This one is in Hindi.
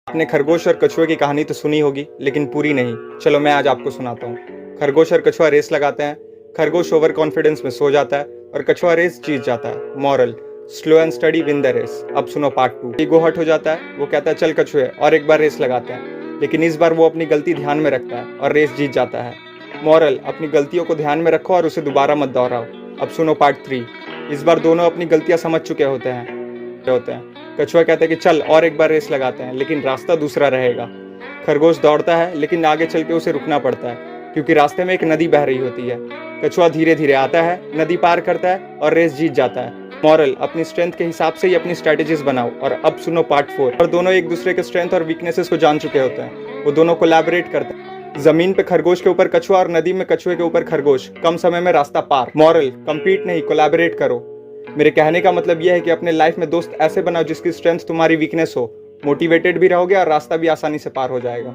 आपने खरगोश और कछुए की कहानी तो सुनी होगी, लेकिन पूरी नहीं। चलो मैं आज आपको सुनाता हूँ। खरगोश और कछुआ रेस लगाते हैं। खरगोश ओवर कॉन्फिडेंस में सो जाता है और कछुआ रेस जीत जाता है। Moral, slow and steady win the race. अब सुनो पार्ट 2। ईगो हर्ट हो जाता है। वो कहता है चल कछुए और एक बार रेस लगाते हैं, लेकिन इस बार वो अपनी गलती ध्यान में रखता है और रेस जीत जाता है। मॉरल, अपनी गलतियों को ध्यान में रखो और उसे दोबारा मत दोहराओ। अब सुनो पार्ट 3। इस बार दोनों अपनी गलतियां समझ चुके होते हैं। कछुआ कहता है कि चल और एक बार रेस लगाते हैं, लेकिन रास्ता दूसरा रहेगा। खरगोश दौड़ता है, लेकिन आगे चल के उसे रुकना पड़ता है, क्योंकि रास्ते में एक नदी बह रही होती है। कछुआ धीरे धीरे आता है, नदी पार करता है और रेस जीत जाता है। मॉरल, अपनी स्ट्रेंथ के हिसाब से ही अपनी स्ट्रेटेजीज बनाओ। और अब सुनो पार्ट 4। और दोनों एक दूसरे के स्ट्रेंथ और वीकनेसेस को जान चुके होते हैं। वो दोनों कोलैबोरेट करते हैं। जमीन पे खरगोश के ऊपर कछुआ और नदी में कछुए के ऊपर खरगोश। कम समय में रास्ता पार। मॉरल, कंपीट नहीं, कोलैबोरेट करो। मेरे कहने का मतलब यह है कि अपने लाइफ में दोस्त ऐसे बनाओ जिसकी स्ट्रेंथ तुम्हारी वीकनेस हो। मोटिवेटेड भी रहोगे और रास्ता भी आसानी से पार हो जाएगा।